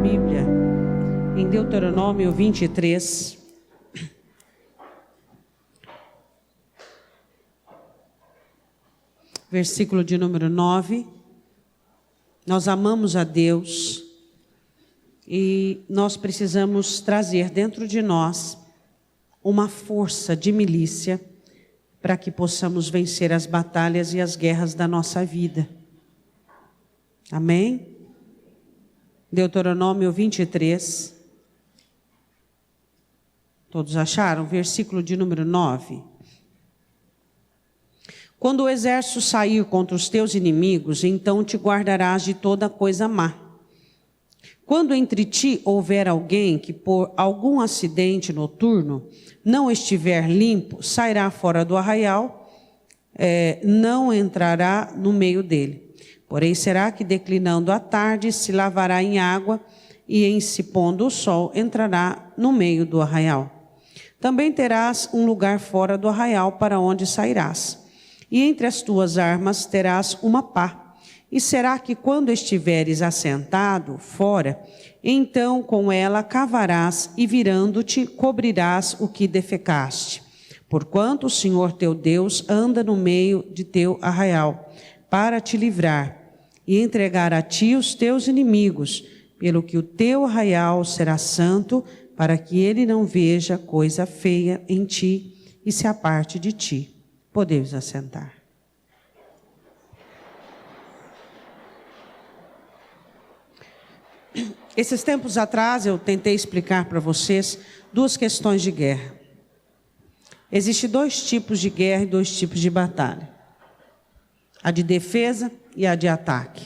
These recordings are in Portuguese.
Bíblia em Deuteronômio 23. Versículo de número 9. Nós amamos a Deus e nós precisamos trazer dentro de nós uma força de milícia para que possamos vencer as batalhas e as guerras da nossa vida. Amém? Deuteronômio 23. Todos acharam? Versículo de número 9. Quando o exército sair contra os teus inimigos, então te guardarás de toda coisa má. Quando entre ti houver alguém que por algum acidente noturno não estiver limpo, sairá fora do arraial, não entrará no meio dele. Porém será que declinando a tarde se lavará em água e em se pondo o sol entrará no meio do arraial. Também terás um lugar fora do arraial para onde sairás. E entre as tuas armas terás uma pá. E será que quando estiveres assentado fora, então com ela cavarás e virando-te cobrirás o que defecaste. Porquanto o Senhor teu Deus anda no meio de teu arraial, para te livrar e entregar a ti os teus inimigos, pelo que o teu arraial será santo, para que ele não veja coisa feia em ti e se aparte de ti. Podemos assentar. Esses tempos atrás eu tentei explicar para vocês duas questões de guerra. Existem dois tipos de guerra e dois tipos de batalha. A de defesa e a de ataque.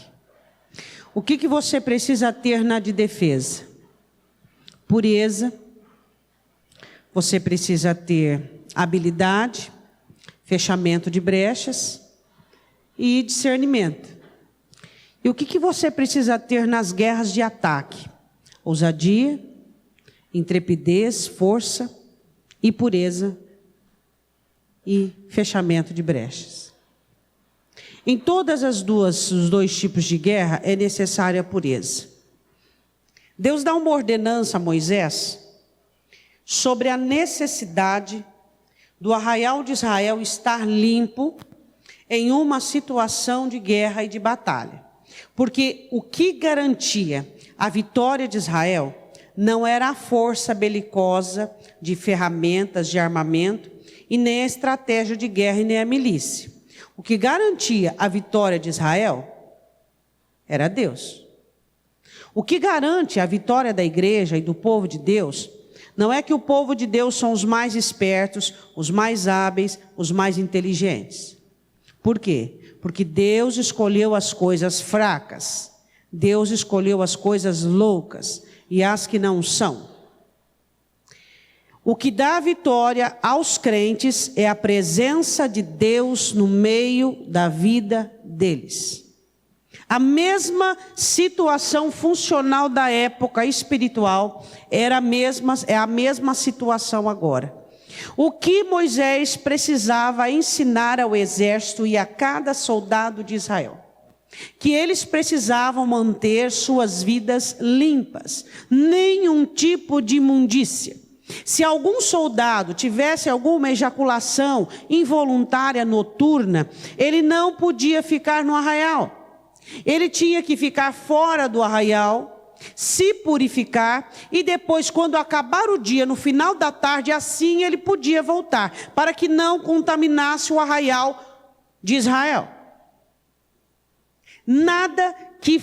O que você precisa ter na de defesa? Pureza. Você precisa ter habilidade, fechamento de brechas e discernimento. E o que você precisa ter nas guerras de ataque? Ousadia, intrepidez, força e pureza e fechamento de brechas. Em todas os dois tipos de guerra é necessária a pureza. Deus dá uma ordenança a Moisés sobre a necessidade do arraial de Israel estar limpo em uma situação de guerra e de batalha. Porque o que garantia a vitória de Israel não era a força belicosa de ferramentas, de armamento, e nem a estratégia de guerra e nem a milícia. O que garantia a vitória de Israel era Deus. O que garante a vitória da igreja e do povo de Deus não é que o povo de Deus são os mais espertos, os mais hábeis, os mais inteligentes. Por quê? Porque Deus escolheu as coisas fracas, Deus escolheu as coisas loucas e as que não são. O que dá vitória aos crentes é a presença de Deus no meio da vida deles. A mesma situação funcional da época espiritual é a mesma situação agora. O que Moisés precisava ensinar ao exército e a cada soldado de Israel? Que eles precisavam manter suas vidas limpas, nenhum tipo de imundícia. Se algum soldado tivesse alguma ejaculação involuntária noturna, ele não podia ficar no arraial. Ele tinha que ficar fora do arraial, se purificar e depois, quando acabar o dia, no final da tarde, assim ele podia voltar, para que não contaminasse o arraial de Israel. Nada que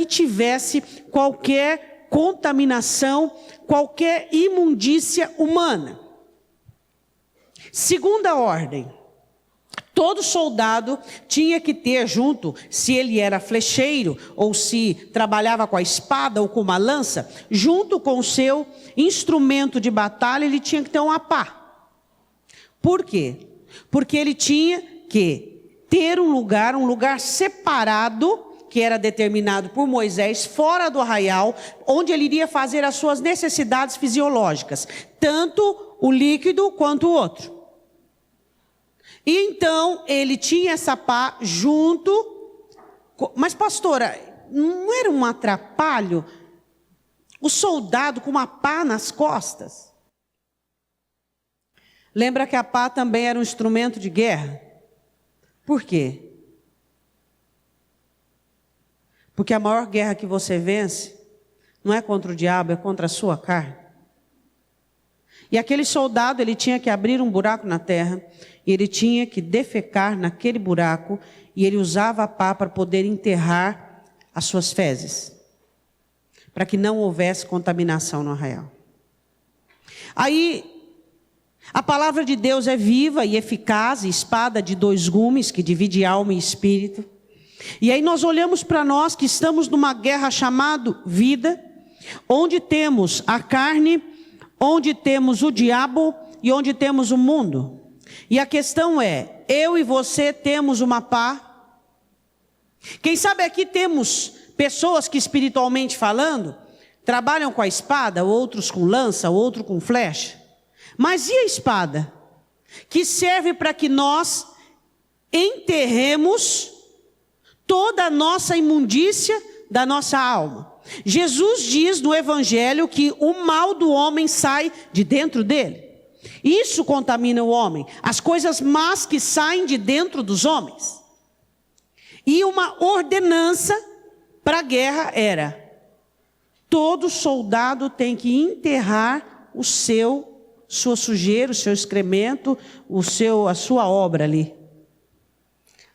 tivesse qualquer contaminação, qualquer imundícia humana. Segunda ordem. Todo soldado tinha que ter junto, se ele era flecheiro, ou se trabalhava com a espada ou com uma lança, junto com o seu instrumento de batalha, ele tinha que ter uma pá. Por quê? Porque ele tinha que ter um lugar separado, que era determinado por Moisés, fora do arraial, onde ele iria fazer as suas necessidades fisiológicas, tanto o líquido quanto o outro. E então ele tinha essa pá junto. Mas pastora, não era um atrapalho o soldado com uma pá nas costas? Lembra que a pá também era um instrumento de guerra? Por quê? Porque a maior guerra que você vence não é contra o diabo, é contra a sua carne. E aquele soldado, ele tinha que abrir um buraco na terra, e ele tinha que defecar naquele buraco, e ele usava a pá para poder enterrar as suas fezes, para que não houvesse contaminação no arraial. Aí, a palavra de Deus é viva e eficaz, espada de dois gumes, que divide alma e espírito. E aí nós olhamos para nós que estamos numa guerra chamada vida, onde temos a carne, onde temos o diabo e onde temos o mundo. E a questão é, eu e você temos uma pá? Quem sabe aqui temos pessoas que espiritualmente falando, trabalham com a espada, outros com lança, outro com flecha. Mas e a espada? Que serve para que nós enterremos toda a nossa imundícia da nossa alma. Jesus diz no Evangelho que o mal do homem sai de dentro dele. Isso contamina o homem. As coisas más que saem de dentro dos homens. E uma ordenança para a guerra era: todo soldado tem que enterrar sua sujeira, o seu excremento, a sua obra ali.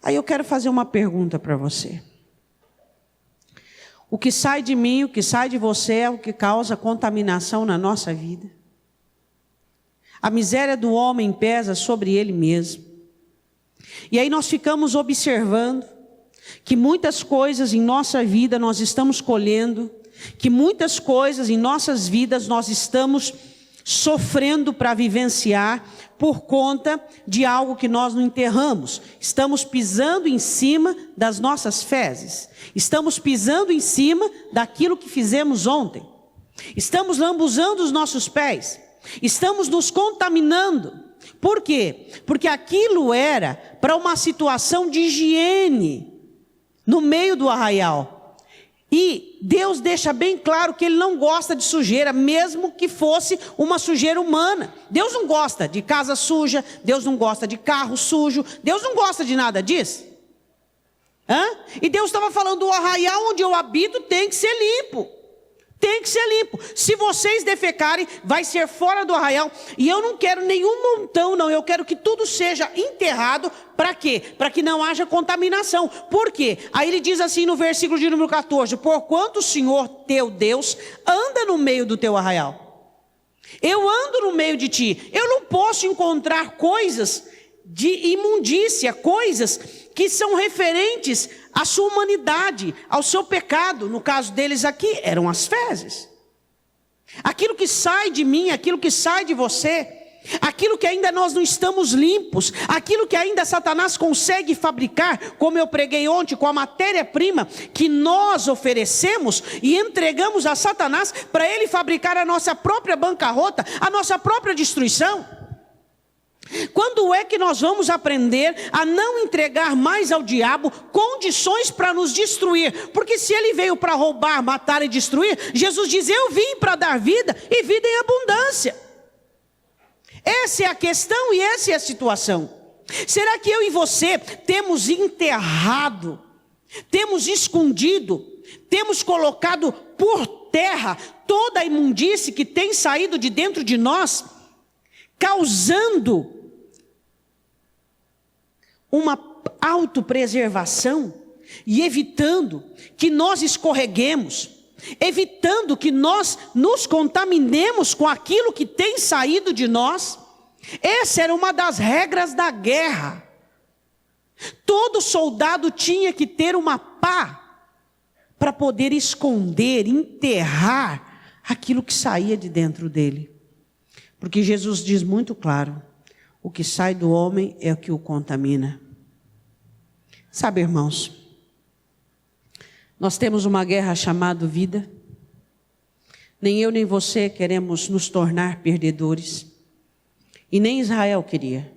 Aí eu quero fazer uma pergunta para você. O que sai de mim, o que sai de você é o que causa contaminação na nossa vida. A miséria do homem pesa sobre ele mesmo. E aí nós ficamos observando que muitas coisas em nossa vida nós estamos colhendo, que muitas coisas em nossas vidas nós estamos sofrendo para vivenciar por conta de algo que nós não enterramos. Estamos pisando em cima das nossas fezes. Estamos pisando em cima daquilo que fizemos ontem. Estamos lambuzando os nossos pés. Estamos nos contaminando. Por quê? Porque aquilo era para uma situação de higiene no meio do arraial. E Deus deixa bem claro que Ele não gosta de sujeira, mesmo que fosse uma sujeira humana. Deus não gosta de casa suja, Deus não gosta de carro sujo, Deus não gosta de nada disso. E Deus estava falando, o arraial onde eu habito tem que ser limpo. Tem que ser limpo. Se vocês defecarem, vai ser fora do arraial. E eu não quero nenhum montão, não. Eu quero que tudo seja enterrado. Para quê? Para que não haja contaminação. Por quê? Aí ele diz assim no versículo de número 14: porquanto o Senhor teu Deus anda no meio do teu arraial. Eu ando no meio de ti. Eu não posso encontrar coisas de imundícia, coisas que são referentes à sua humanidade, ao seu pecado. No caso deles aqui, eram as fezes. Aquilo que sai de mim, aquilo que sai de você, aquilo que ainda nós não estamos limpos, aquilo que ainda Satanás consegue fabricar, como eu preguei ontem, com a matéria-prima que nós oferecemos e entregamos a Satanás para ele fabricar a nossa própria bancarrota, a nossa própria destruição. Quando é que nós vamos aprender a não entregar mais ao diabo condições para nos destruir? Porque se ele veio para roubar, matar e destruir, Jesus diz, eu vim para dar vida e vida em abundância. Essa é a questão e essa é a situação. Será que eu e você temos enterrado, temos escondido, temos colocado por terra toda a imundície que tem saído de dentro de nós, causando uma autopreservação e evitando que nós escorreguemos, evitando que nós nos contaminemos com aquilo que tem saído de nós? Essa era uma das regras da guerra. Todo soldado tinha que ter uma pá para poder esconder, enterrar aquilo que saía de dentro dele. Porque Jesus diz muito claro, o que sai do homem é o que o contamina. Sabe, irmãos, nós temos uma guerra chamada vida. Nem eu nem você queremos nos tornar perdedores. E nem Israel queria.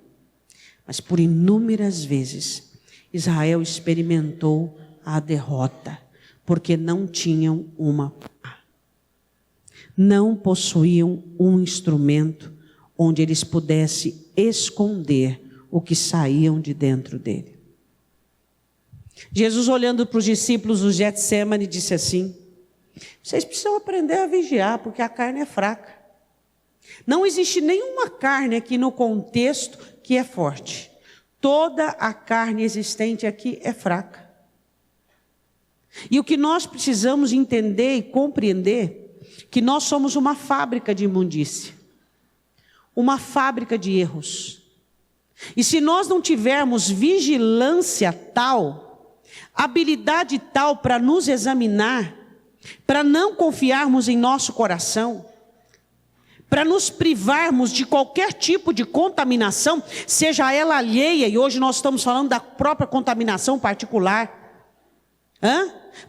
Mas por inúmeras vezes, Israel experimentou a derrota. porque não tinham uma pá. Não possuíam um instrumento onde eles pudessem esconder o que saíam de dentro dele. Jesus, olhando para os discípulos do Getsemane, disse assim: vocês precisam aprender a vigiar, porque a carne é fraca. Não existe nenhuma carne aqui no contexto que é forte. Toda a carne existente aqui é fraca. E o que nós precisamos entender e compreender, que nós somos uma fábrica de imundícia, uma fábrica de erros. E se nós não tivermos vigilância tal, habilidade tal para nos examinar, para não confiarmos em nosso coração, para nos privarmos de qualquer tipo de contaminação, seja ela alheia, e hoje nós estamos falando da própria contaminação particular.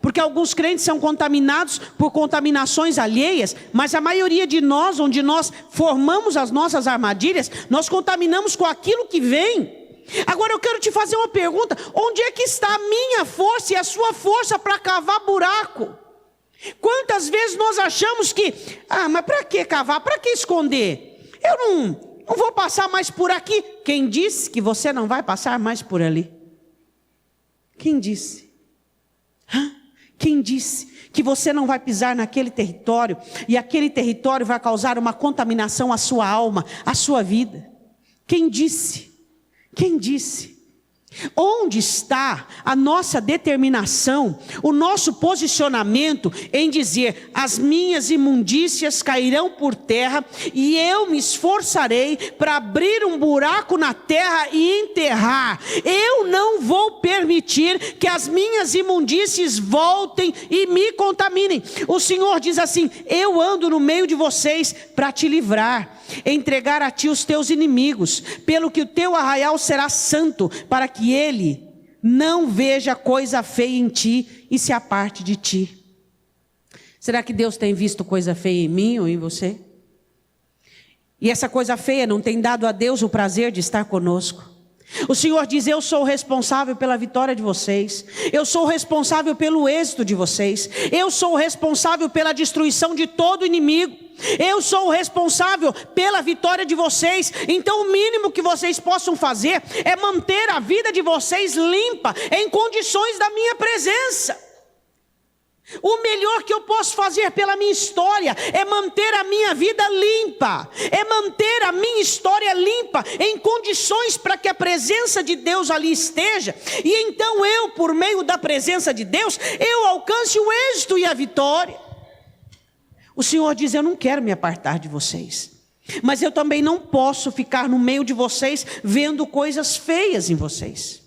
Porque alguns crentes são contaminados por contaminações alheias, mas a maioria de nós, onde nós formamos as nossas armadilhas, nós contaminamos com aquilo que vem. Agora eu quero te fazer uma pergunta: onde é que está a minha força e a sua força para cavar buraco? Quantas vezes nós achamos que, mas para que cavar? Para que esconder? Eu não vou passar mais por aqui. Quem disse que você não vai passar mais por ali? Quem disse? Quem disse que você não vai pisar naquele território e aquele território vai causar uma contaminação à sua alma, à sua vida? Quem disse? Quem disse? Onde está a nossa determinação, o nosso posicionamento em dizer: as minhas imundícias cairão por terra e eu me esforçarei para abrir um buraco na terra e enterrar. Eu não vou permitir que as minhas imundícias voltem e me contaminem. O Senhor diz assim: eu ando no meio de vocês para te livrar, entregar a ti os teus inimigos, pelo que o teu arraial será santo, para que ele não veja coisa feia em ti e se aparte de ti. Será que Deus tem visto coisa feia em mim ou em você? E essa coisa feia não tem dado a Deus o prazer de estar conosco? O Senhor diz: eu sou responsável pela vitória de vocês, eu sou responsável pelo êxito de vocês, eu sou responsável pela destruição de todo inimigo, eu sou o responsável pela vitória de vocês. Então o mínimo que vocês possam fazer é manter a vida de vocês limpa, em condições da minha presença. O melhor que eu posso fazer pela minha história é manter a minha vida limpa, é manter a minha história limpa, em condições para que a presença de Deus ali esteja, e então eu, por meio da presença de Deus, eu alcance o êxito e a vitória. O Senhor diz: eu não quero me apartar de vocês, mas eu também não posso ficar no meio de vocês vendo coisas feias em vocês.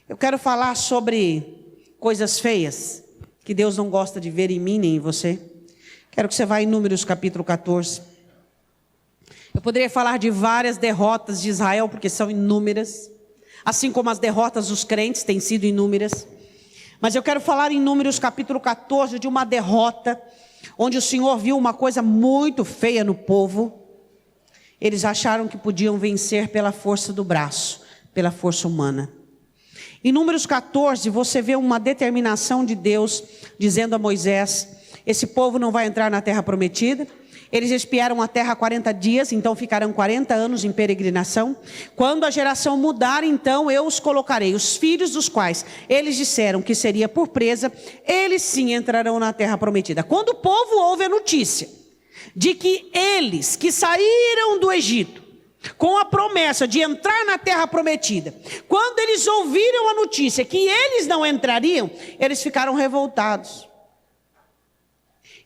Eu quero falar sobre coisas feias que Deus não gosta de ver em mim nem em você. Quero que você vá em Números capítulo 14. Eu poderia falar de várias derrotas de Israel, porque são inúmeras, assim como as derrotas dos crentes têm sido inúmeras. Mas eu quero falar em Números capítulo 14 de uma derrota, onde o Senhor viu uma coisa muito feia no povo. Eles acharam que podiam vencer pela força do braço, pela força humana. Em Números 14, você vê uma determinação de Deus, dizendo a Moisés: esse povo não vai entrar na terra prometida. Eles espiaram a terra 40 dias, então ficarão 40 anos em peregrinação. Quando a geração mudar, então eu os colocarei, os filhos dos quais eles disseram que seria por presa, eles sim entrarão na terra prometida. Quando o povo ouve a notícia de que eles que saíram do Egito com a promessa de entrar na terra prometida, quando eles ouviram a notícia que eles não entrariam, eles ficaram revoltados.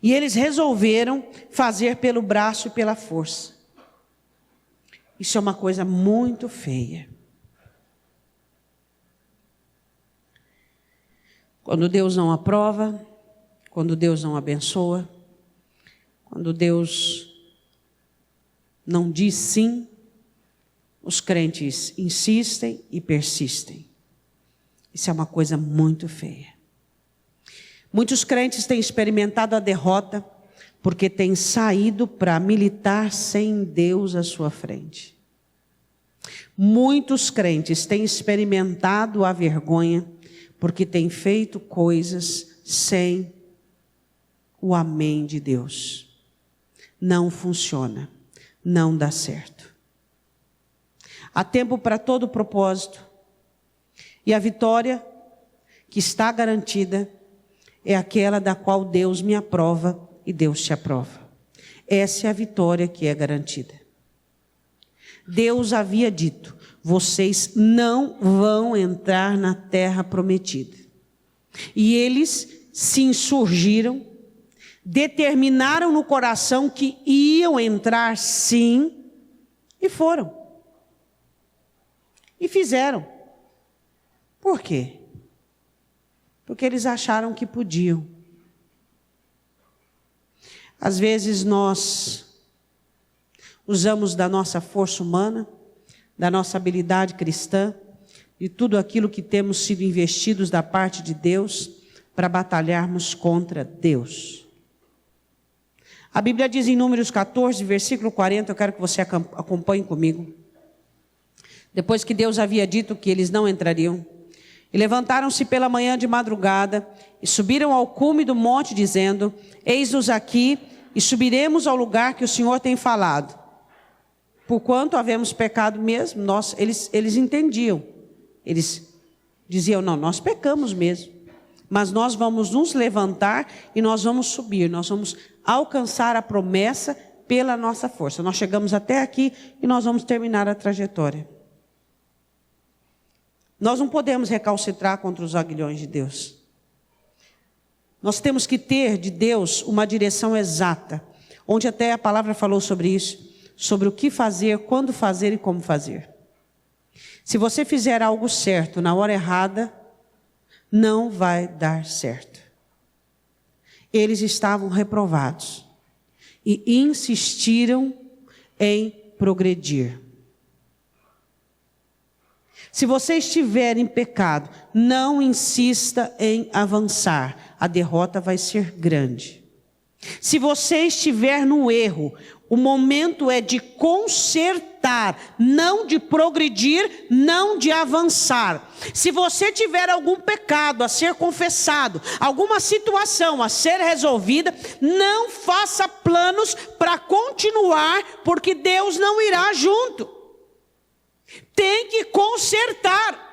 E eles resolveram fazer pelo braço e pela força. Isso é uma coisa muito feia. Quando Deus não aprova, quando Deus não abençoa, quando Deus não diz sim, os crentes insistem e persistem. Isso é uma coisa muito feia. Muitos crentes têm experimentado a derrota porque têm saído para militar sem Deus à sua frente. Muitos crentes têm experimentado a vergonha porque têm feito coisas sem o amém de Deus. Não funciona, não dá certo. Há tempo para todo propósito, e a vitória que está garantida é aquela da qual Deus me aprova e Deus te aprova. Essa é a vitória que é garantida. Deus havia dito: vocês não vão entrar na terra prometida. E eles se insurgiram, determinaram no coração que iam entrar sim, e foram. E fizeram. Por quê? Porque eles acharam que podiam. Às vezes nós usamos da nossa força humana, da nossa habilidade cristã, e tudo aquilo que temos sido investidos da parte de Deus para batalharmos contra Deus. A Bíblia diz em Números 14, versículo 40, eu quero que você acompanhe comigo. Depois que Deus havia dito que eles não entrariam, e levantaram-se pela manhã de madrugada, e subiram ao cume do monte, dizendo: eis-nos aqui, e subiremos ao lugar que o Senhor tem falado. Porquanto havemos pecado mesmo, eles entendiam. Eles diziam: não, nós pecamos mesmo. Mas nós vamos nos levantar e nós vamos subir. Nós vamos alcançar a promessa pela nossa força. Nós chegamos até aqui e nós vamos terminar a trajetória. Nós não podemos recalcitrar contra os aguilhões de Deus. Nós temos que ter de Deus uma direção exata, onde até a palavra falou sobre isso, sobre o que fazer, quando fazer e como fazer. Se você fizer algo certo na hora errada, não vai dar certo. Eles estavam reprovados e insistiram em progredir. Se você estiver em pecado, não insista em avançar. A derrota vai ser grande. Se você estiver no erro, o momento é de consertar, não de progredir, não de avançar. Se você tiver algum pecado a ser confessado, alguma situação a ser resolvida, não faça planos para continuar, porque Deus não irá junto. Tem que consertar.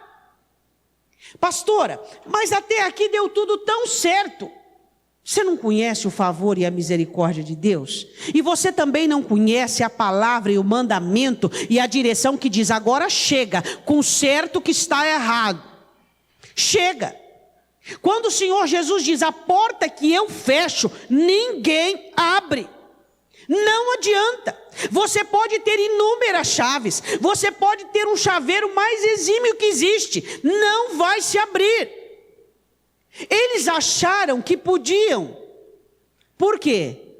Pastora, mas até aqui deu tudo tão certo. Você não conhece o favor e a misericórdia de Deus? E você também não conhece a palavra e o mandamento e a direção que diz: agora chega, conserta o que está errado. Chega. Quando o Senhor Jesus diz: a porta que eu fecho, ninguém abre. Não adianta. Você pode ter inúmeras chaves, você pode ter um chaveiro mais exímio que existe, não vai se abrir. Eles acharam que podiam. Por quê?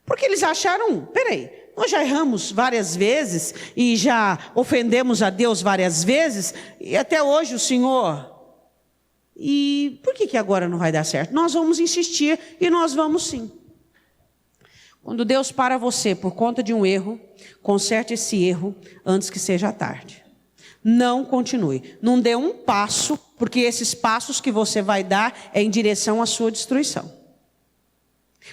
Porque eles acharam, peraí, nós já erramos várias vezes e já ofendemos a Deus várias vezes, e até hoje o Senhor, e por que agora não vai dar certo? Nós vamos insistir e nós vamos sim. Quando Deus para você por conta de um erro, conserte esse erro antes que seja tarde. Não continue. Não dê um passo, porque esses passos que você vai dar é em direção à sua destruição.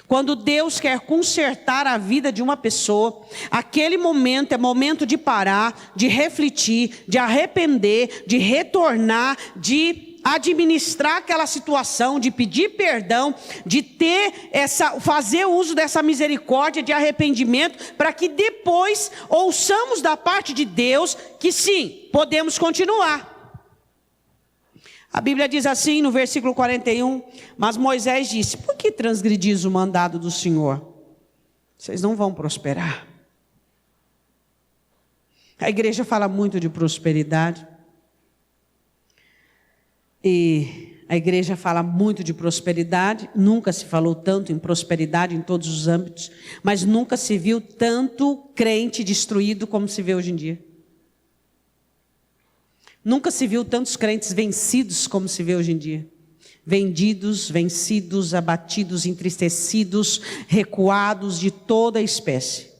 Quando Deus quer consertar a vida de uma pessoa, aquele momento é momento de parar, de refletir, de arrepender, de retornar, de administrar aquela situação, de pedir perdão, de fazer uso dessa misericórdia, de arrependimento, para que depois ouçamos da parte de Deus que sim, podemos continuar. A Bíblia diz assim no versículo 41, mas Moisés disse: por que transgredis o mandado do Senhor? Vocês não vão prosperar. A igreja fala muito de prosperidade. E a igreja fala muito de prosperidade, nunca se falou tanto em prosperidade em todos os âmbitos, mas nunca se viu tanto crente destruído como se vê hoje em dia. Nunca se viu tantos crentes vencidos como se vê hoje em dia. Vendidos, vencidos, abatidos, entristecidos, recuados de toda a espécie.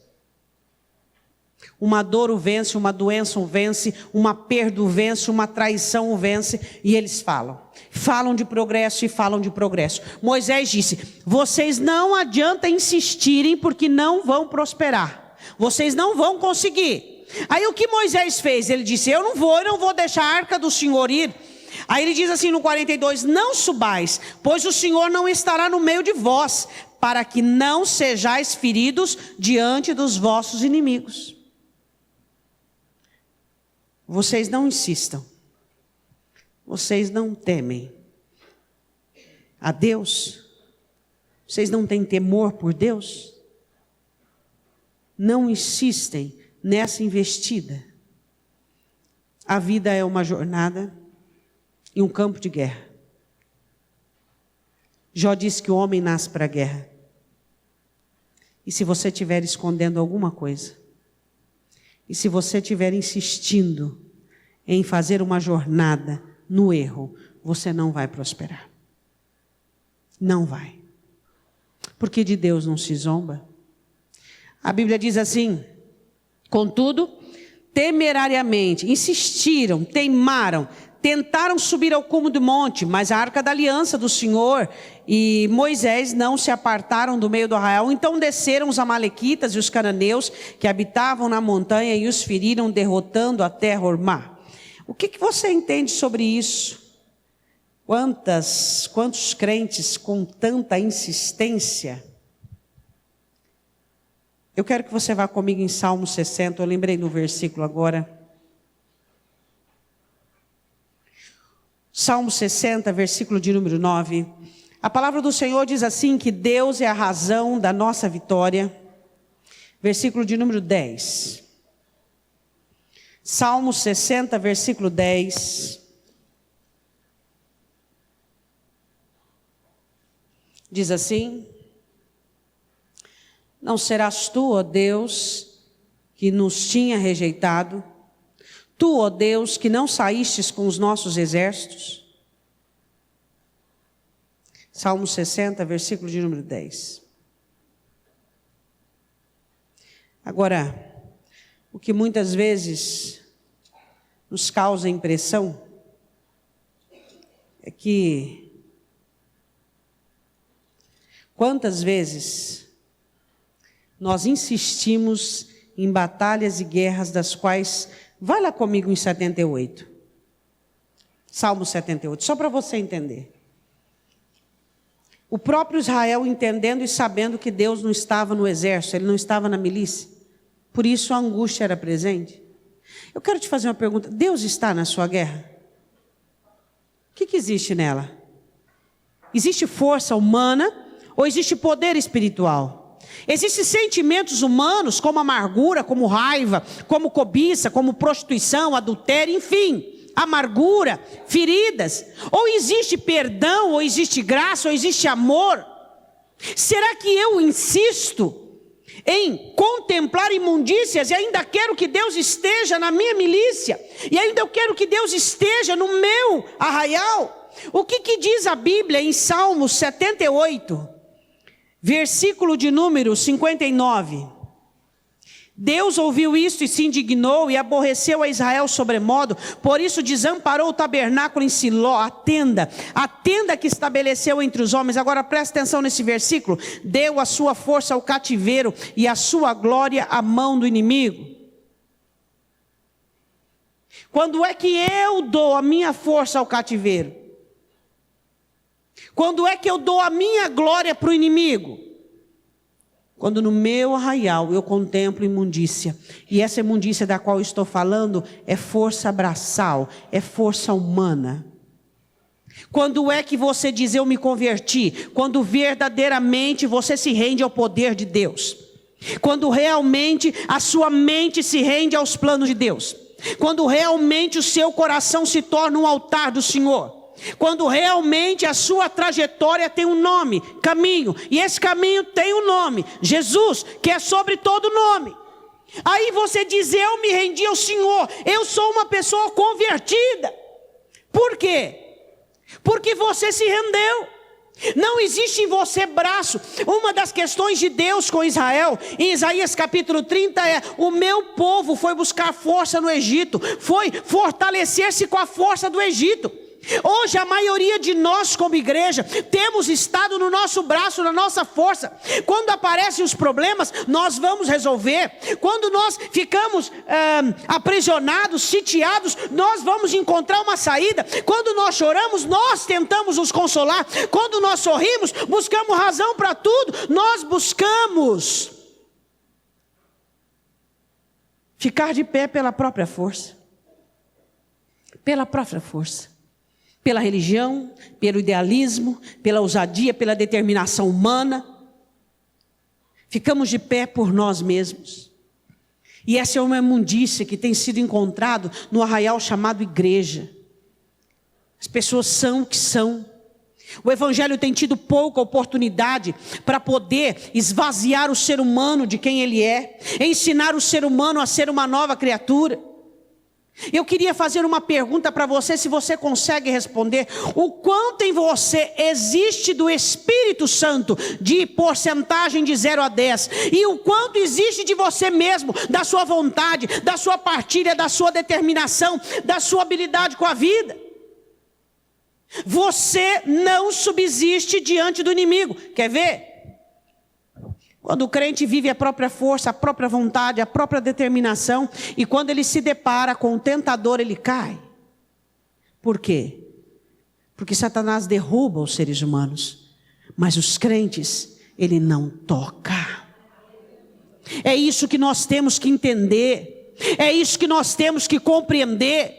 Uma dor o vence, uma doença o vence, uma perda o vence, uma traição o vence. E eles falam de progresso e falam de progresso. Moisés disse: vocês não adianta insistirem porque não vão prosperar. Vocês não vão conseguir. Aí o que Moisés fez? Ele disse: eu não vou deixar a arca do Senhor ir. Aí ele diz assim no 42, não subais, pois o Senhor não estará no meio de vós, para que não sejais feridos diante dos vossos inimigos. Vocês não insistam, vocês não temem a Deus, vocês não têm temor por Deus, não insistem nessa investida. A vida é uma jornada e um campo de guerra. Jó disse que o homem nasce para a guerra. E se você estiver escondendo alguma coisa, e se você estiver insistindo em fazer uma jornada no erro, você não vai prosperar. Não vai. Porque de Deus não se zomba. A Bíblia diz assim: contudo, temerariamente, insistiram, teimaram, tentaram subir ao cume do monte, mas a arca da aliança do Senhor e Moisés não se apartaram do meio do arraial. Então desceram os amalequitas e os cananeus que habitavam na montanha e os feriram, derrotando até Hormá. O que você entende sobre isso? Quantos crentes com tanta insistência? Eu quero que você vá comigo em Salmo 60, eu lembrei do versículo agora. Salmo 60, versículo de número 9. A palavra do Senhor diz assim, que Deus é a razão da nossa vitória. Versículo de número 10. Salmo 60, versículo 10. Diz assim: não serás tu, ó Deus, que nos tinha rejeitado, tu, ó Deus, que não saístes com os nossos exércitos. Salmo 60, versículo de número 10. Agora, o que muitas vezes nos causa impressão é que quantas vezes nós insistimos em batalhas e guerras das quais... Vai lá comigo em 78. Salmo 78, só para você entender. O próprio Israel entendendo e sabendo que Deus não estava no exército, ele não estava na milícia. Por isso a angústia era presente. Eu quero te fazer uma pergunta. Deus está na sua guerra? O que existe nela? Existe força humana ou existe poder espiritual? Existem sentimentos humanos como amargura, como raiva, como cobiça, como prostituição, adultério, enfim, amargura, feridas. Ou existe perdão, ou existe graça, ou existe amor? Será que eu insisto em contemplar imundícias e ainda quero que Deus esteja na minha milícia? E ainda eu quero que Deus esteja no meu arraial? O que diz a Bíblia em Salmo 78? Versículo de número 59. Deus ouviu isto e se indignou e aborreceu a Israel sobremodo, por isso desamparou o tabernáculo em Siló, a tenda que estabeleceu entre os homens. Agora presta atenção nesse versículo. Deu a sua força ao cativeiro e a sua glória à mão do inimigo. Quando é que eu dou a minha força ao cativeiro? Quando é que eu dou a minha glória para o inimigo? Quando no meu arraial eu contemplo imundícia. E essa imundícia da qual eu estou falando é força braçal, é força humana. Quando é que você diz eu me converti? Quando verdadeiramente você se rende ao poder de Deus. Quando realmente a sua mente se rende aos planos de Deus. Quando realmente o seu coração se torna um altar do Senhor. Quando realmente a sua trajetória tem um nome, caminho, e esse caminho tem um nome, Jesus, que é sobre todo nome. Aí você diz, eu me rendi ao Senhor, eu sou uma pessoa convertida. Por quê? Porque você se rendeu. Não existe em você braço. Uma das questões de Deus com Israel, em Isaías capítulo 30 é: o meu povo foi buscar força no Egito, foi fortalecer-se com a força do Egito. Hoje a maioria de nós como igreja temos estado no nosso braço, na nossa força. Quando aparecem os problemas, nós vamos resolver. Quando nós ficamos aprisionados, sitiados, nós vamos encontrar uma saída. Quando nós choramos, nós tentamos nos consolar. Quando nós sorrimos, buscamos razão para tudo. Nós buscamos ficar de pé pela própria força. Pela própria força. Pela religião, pelo idealismo, pela ousadia, pela determinação humana. Ficamos de pé por nós mesmos. E essa é uma imundícia que tem sido encontrado no arraial chamado igreja. As pessoas são o que são. O evangelho tem tido pouca oportunidade para poder esvaziar o ser humano de quem ele é, ensinar o ser humano a ser uma nova criatura. Eu queria fazer uma pergunta para você, se você consegue responder: o quanto em você existe do Espírito Santo, de porcentagem de 0 a 10, e o quanto existe de você mesmo, da sua vontade, da sua partilha, da sua determinação, da sua habilidade com a vida? Você não subsiste diante do inimigo. Quer ver? Quando o crente vive a própria força, a própria vontade, a própria determinação, e quando ele se depara com o tentador, ele cai. Por quê? Porque Satanás derruba os seres humanos, mas os crentes, ele não toca. É isso que nós temos que entender, é isso que nós temos que compreender,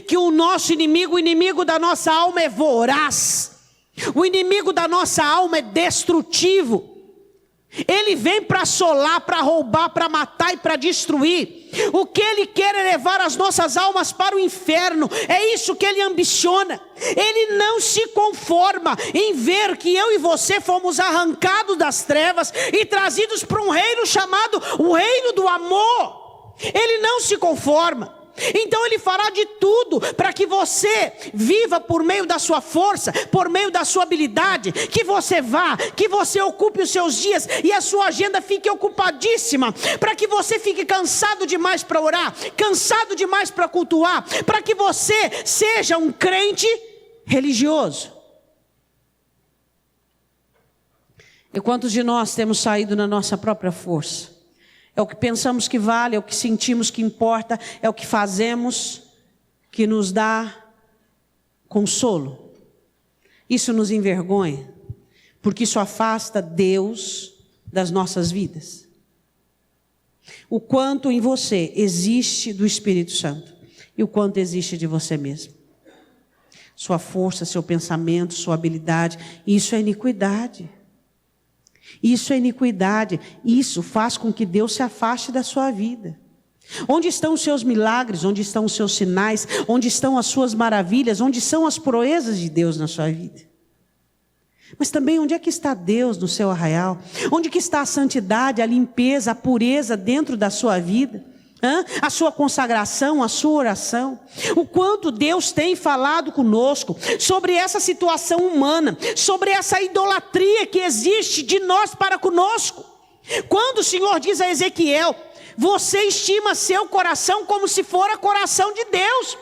que o nosso inimigo, o inimigo da nossa alma é voraz, o inimigo da nossa alma é destrutivo. Ele vem para assolar, para roubar, para matar e para destruir. O que ele quer é levar as nossas almas para o inferno. É isso que ele ambiciona. Ele não se conforma em ver que eu e você fomos arrancados das trevas e trazidos para um reino chamado o reino do amor. Ele não se conforma. Então ele fará de tudo para que você viva por meio da sua força, por meio da sua habilidade, que você vá, que você ocupe os seus dias e a sua agenda fique ocupadíssima, para que você fique cansado demais para orar, cansado demais para cultuar, para que você seja um crente religioso. E quantos de nós temos saído na nossa própria força? É o que pensamos que vale, é o que sentimos que importa, é o que fazemos que nos dá consolo. Isso nos envergonha, porque isso afasta Deus das nossas vidas. O quanto em você existe do Espírito Santo e o quanto existe de você mesmo. Sua força, seu pensamento, sua habilidade, isso é iniquidade. Isso é iniquidade, isso faz com que Deus se afaste da sua vida. Onde estão os seus milagres, onde estão os seus sinais, onde estão as suas maravilhas, onde são as proezas de Deus na sua vida? Mas também onde é que está Deus no seu arraial? Onde que está a santidade, a limpeza, a pureza dentro da sua vida? A sua consagração, a sua oração? O quanto Deus tem falado conosco sobre essa situação humana, sobre essa idolatria que existe de nós para conosco. Quando o Senhor diz a Ezequiel: você estima seu coração como se fora coração de Deus.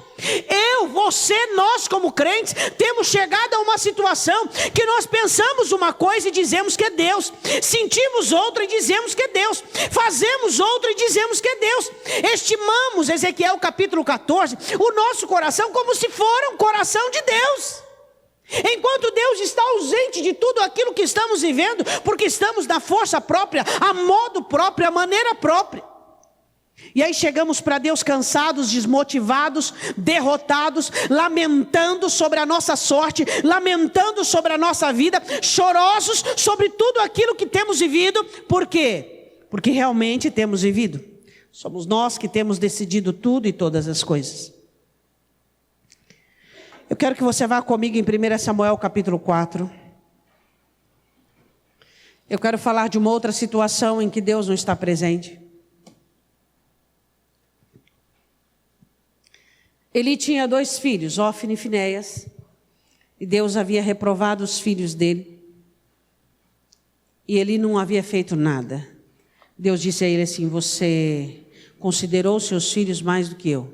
Eu, você, nós como crentes temos chegado a uma situação que nós pensamos uma coisa e dizemos que é Deus, sentimos outra e dizemos que é Deus, fazemos outra e dizemos que é Deus. Estimamos, Ezequiel capítulo 14, o nosso coração como se fora um coração de Deus, enquanto Deus está ausente de tudo aquilo que estamos vivendo, porque estamos na força própria, a modo próprio, a maneira própria. E aí chegamos para Deus cansados, desmotivados, derrotados, lamentando sobre a nossa sorte, lamentando sobre a nossa vida, chorosos sobre tudo aquilo que temos vivido. Por quê? Porque realmente temos vivido. Somos nós que temos decidido tudo e todas as coisas. Eu quero que você vá comigo em 1 Samuel capítulo 4. Eu quero falar de uma outra situação em que Deus não está presente. Eli tinha 2 filhos, Ofni e Finéias, e Deus havia reprovado os filhos dele. E Eli não havia feito nada. Deus disse a ele assim: você considerou seus filhos mais do que eu.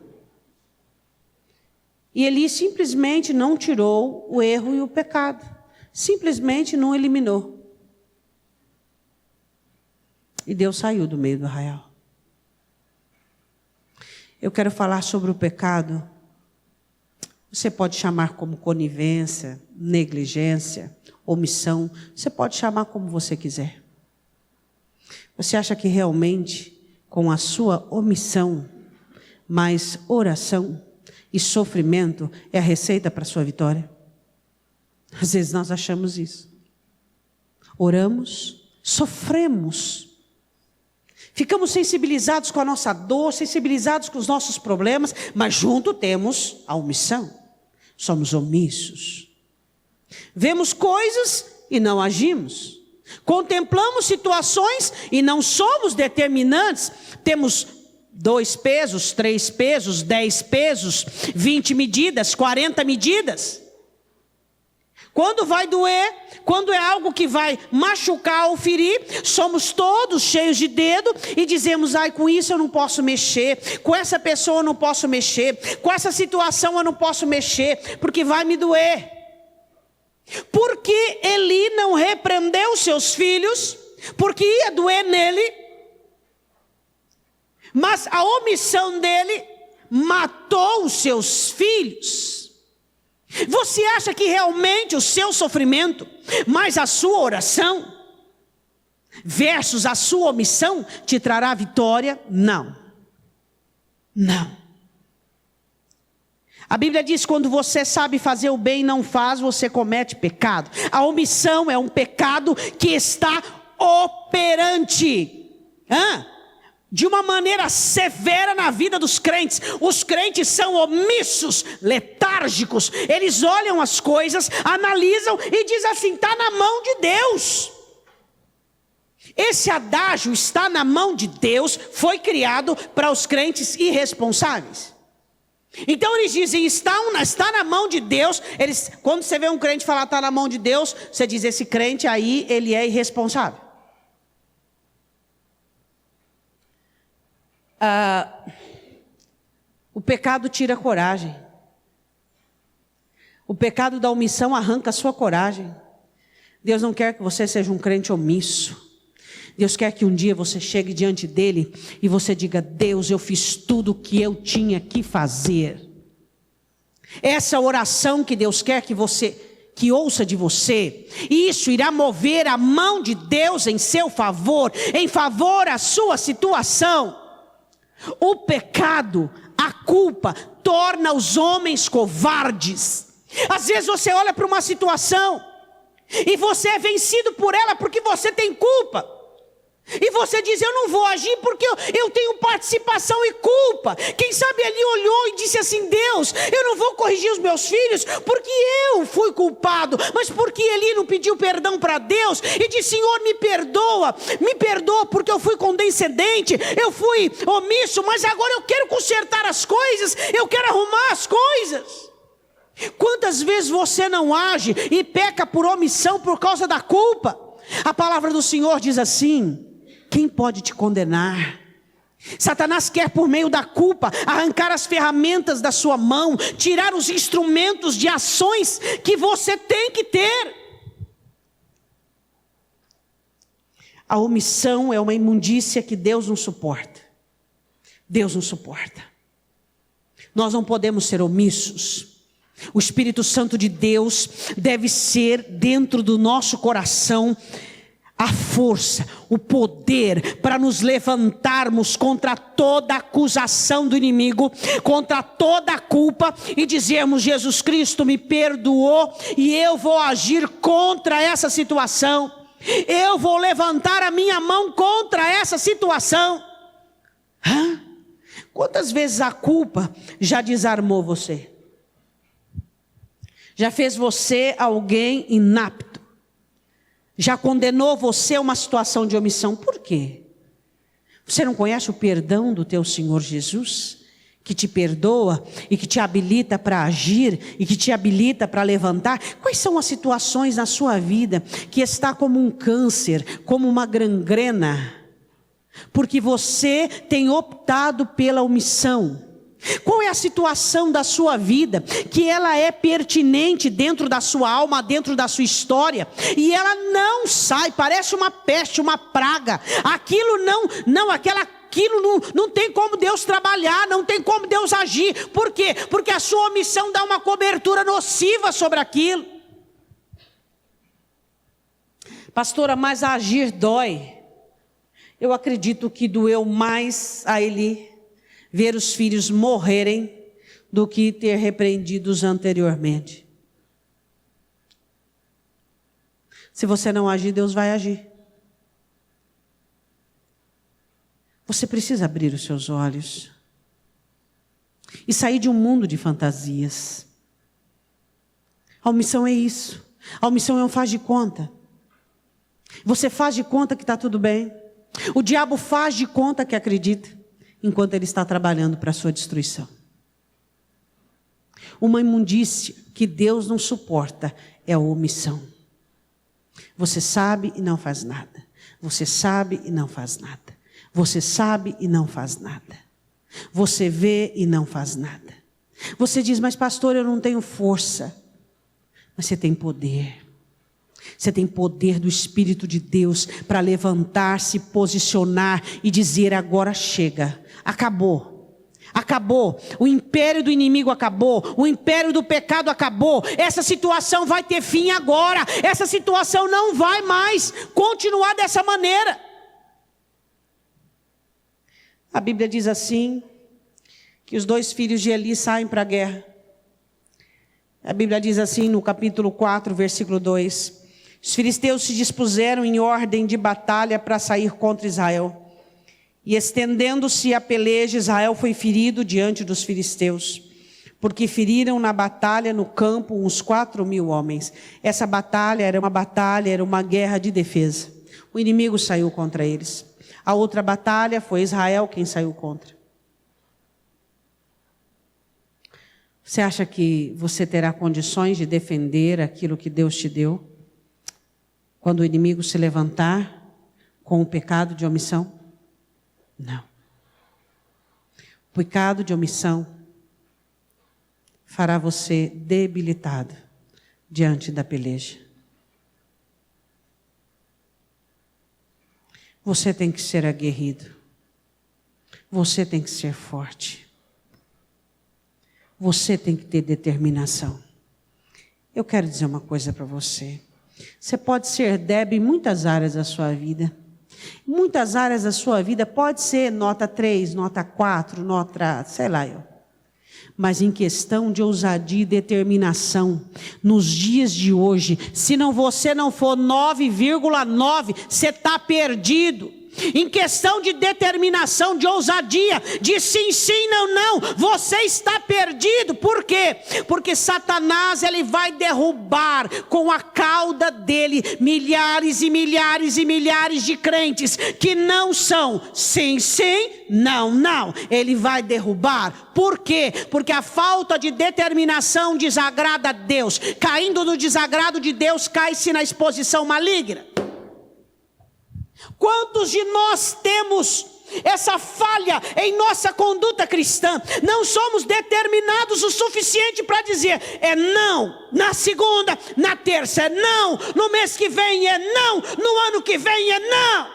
E Eli simplesmente não tirou o erro e o pecado. Simplesmente não eliminou. E Deus saiu do meio do arraial. Eu quero falar sobre o pecado. Você pode chamar como conivência, negligência, omissão. Você pode chamar como você quiser. Você acha que realmente, com a sua omissão, mais oração e sofrimento, é a receita para a sua vitória? Às vezes nós achamos isso. Oramos, sofremos. Ficamos sensibilizados com a nossa dor, sensibilizados com os nossos problemas, mas junto temos a omissão. Somos omissos. Vemos coisas e não agimos. Contemplamos situações e não somos determinantes. Temos 2 pesos, 3 pesos, 10 pesos, 20 medidas, 40 medidas. Quando vai doer, quando é algo que vai machucar ou ferir, somos todos cheios de dedo e dizemos: ai, com isso eu não posso mexer, com essa pessoa eu não posso mexer, com essa situação eu não posso mexer, porque vai me doer. Por que Eli não repreendeu seus filhos? Porque ia doer nele, mas a omissão dele matou os seus filhos. Você acha que realmente o seu sofrimento, mais a sua oração, versus a sua omissão, te trará vitória? Não. Não. A Bíblia diz: quando você sabe fazer o bem e não faz, você comete pecado. A omissão é um pecado que está operante. De uma maneira severa na vida dos crentes. Os crentes são omissos, letárgicos. Eles olham as coisas, analisam e dizem assim: está na mão de Deus. Esse adágio, está na mão de Deus, foi criado para os crentes irresponsáveis. Então eles dizem: está na mão de Deus. Quando você vê um crente falar está na mão de Deus, você diz: esse crente aí, ele é irresponsável. O pecado tira a coragem. O pecado da omissão arranca a sua coragem. Deus não quer que você seja um crente omisso. Deus quer que um dia você chegue diante dele e você diga: Deus, eu fiz tudo o que eu tinha que fazer. Essa oração que Deus quer que ouça de você, isso irá mover a mão de Deus em seu favor, em favor à sua situação. O pecado, a culpa, torna os homens covardes. Às vezes você olha para uma situação e você é vencido por ela porque você tem culpa. E você diz: eu não vou agir porque eu tenho participação e culpa. Quem sabe ele olhou e disse assim: Deus, eu não vou corrigir os meus filhos porque eu fui culpado. Mas porque ele não pediu perdão para Deus e disse: Senhor, me perdoa porque eu fui condescendente, eu fui omisso, mas agora eu quero consertar as coisas, eu quero arrumar as coisas. Quantas vezes você não age e peca por omissão por causa da culpa? A palavra do Senhor diz assim: quem pode te condenar? Satanás quer, por meio da culpa, arrancar as ferramentas da sua mão, tirar os instrumentos de ações que você tem que ter. A omissão é uma imundícia que Deus não suporta. Deus não suporta. Nós não podemos ser omissos. O Espírito Santo de Deus deve ser dentro do nosso coração a força, o poder para nos levantarmos contra toda acusação do inimigo, contra toda a culpa e dizermos: Jesus Cristo me perdoou e eu vou agir contra essa situação. Eu vou levantar a minha mão contra essa situação. Quantas vezes a culpa já desarmou você? Já fez você alguém inapto? Já condenou você a uma situação de omissão? Por quê? Você não conhece o perdão do teu Senhor Jesus? que te perdoa e que te habilita para agir e que te habilita para levantar? Quais são as situações na sua vida que está como um câncer, como uma gangrena, porque você tem optado pela omissão? Qual é a situação da sua vida que ela é pertinente dentro da sua alma, dentro da sua história, e ela não sai, parece uma peste, uma praga? Aquilo não tem como Deus trabalhar, não tem como Deus agir. Por quê? Porque a sua omissão dá uma cobertura nociva sobre aquilo. Pastora, mas agir dói. Eu acredito que doeu mais a Eli ver os filhos morrerem do que ter repreendido-os anteriormente. Se você não agir, Deus vai agir. Você precisa abrir os seus olhos e sair de um mundo de fantasias. A omissão é isso. A omissão é um faz de conta. Você faz de conta que está tudo bem. O diabo faz de conta que acredita, enquanto ele está trabalhando para a sua destruição. Uma imundícia que Deus não suporta é a omissão. Você sabe e não faz nada. Você sabe e não faz nada. Você sabe e não faz nada. Você vê e não faz nada. Você diz, mas pastor, eu não tenho força. Mas você tem poder. Você tem poder do Espírito de Deus para levantar, se posicionar e dizer, agora chega. Acabou. Acabou. O império do inimigo acabou. O império do pecado acabou. Essa situação vai ter fim agora. Essa situação não vai mais continuar dessa maneira. A Bíblia diz assim, que os 2 filhos de Eli saem para a guerra. A Bíblia diz assim no capítulo 4, versículo 2. Os filisteus se dispuseram em ordem de batalha para sair contra Israel. E estendendo-se a peleja, Israel foi ferido diante dos filisteus, porque feriram na batalha no campo uns 4.000 homens. Essa batalha, era uma guerra de defesa. O inimigo saiu contra eles. A outra batalha foi Israel quem saiu contra. Você acha que você terá condições de defender aquilo que Deus te deu, quando o inimigo se levantar com o pecado de omissão? Não. O pecado de omissão fará você debilitado diante da peleja. Você tem que ser aguerrido. Você tem que ser forte. Você tem que ter determinação. Eu quero dizer uma coisa para você. Você pode ser débil em muitas áreas da sua vida. Em muitas áreas da sua vida pode ser nota 3, nota 4, nota, sei lá eu. Mas em questão de ousadia e determinação, nos dias de hoje, se você não for 9,9, você está perdido. Em questão de determinação, de ousadia, de sim, sim, não, não, você está perdido. Por quê? Porque Satanás, ele vai derrubar com a cauda dele milhares e milhares e milhares de crentes que não são sim, sim, não, não. Ele vai derrubar. Por quê? Porque a falta de determinação desagrada a Deus. Caindo no desagrado de Deus, cai-se na exposição maligna. Quantos de nós temos essa falha em nossa conduta cristã? Não somos determinados o suficiente para dizer é não, na segunda, na terça é não, no mês que vem é não, no ano que vem é não.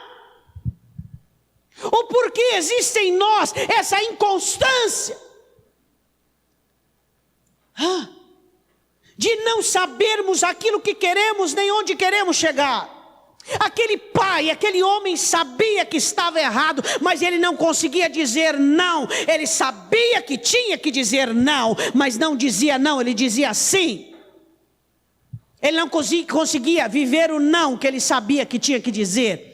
O porquê existe em nós essa inconstância de não sabermos aquilo que queremos nem onde queremos chegar. Aquele pai, aquele homem sabia que estava errado, mas ele não conseguia dizer não. Ele sabia que tinha que dizer não, mas não dizia não, ele dizia sim. Ele não conseguia viver o não que ele sabia que tinha que dizer.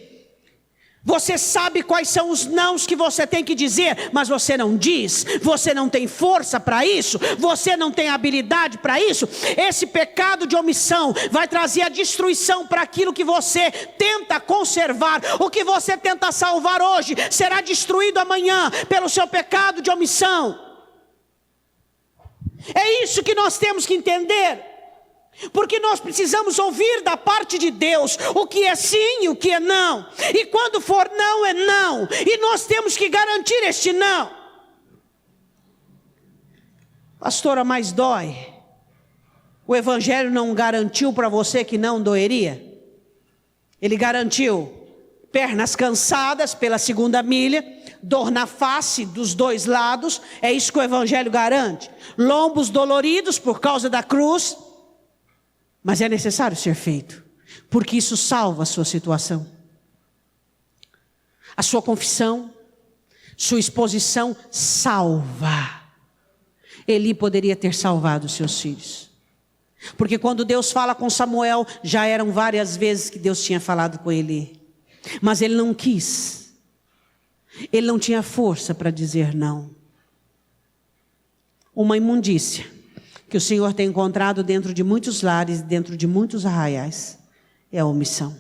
Você sabe quais são os nãos que você tem que dizer, mas você não diz. Você não tem força para isso. Você não tem habilidade para isso. Esse pecado de omissão vai trazer a destruição para aquilo que você tenta conservar. O que você tenta salvar hoje será destruído amanhã pelo seu pecado de omissão. É isso que nós temos que entender. Porque nós precisamos ouvir da parte de Deus o que é sim e o que é não. E quando for não, é não. E nós temos que garantir este não. Pastora, mas dói. O Evangelho não garantiu para você que não doeria? Ele garantiu pernas cansadas pela segunda milha, dor na face dos dois lados, é isso que o Evangelho garante. Lombos doloridos por causa da cruz, mas é necessário ser feito, porque isso salva a sua situação. A sua confissão, sua exposição salva. Eli poderia ter salvado os seus filhos. Porque quando Deus fala com Samuel, já eram várias vezes que Deus tinha falado com Eli. Mas ele não quis. Ele não tinha força para dizer não. Uma imundícia que o Senhor tem encontrado dentro de muitos lares, dentro de muitos arraiais, é a omissão.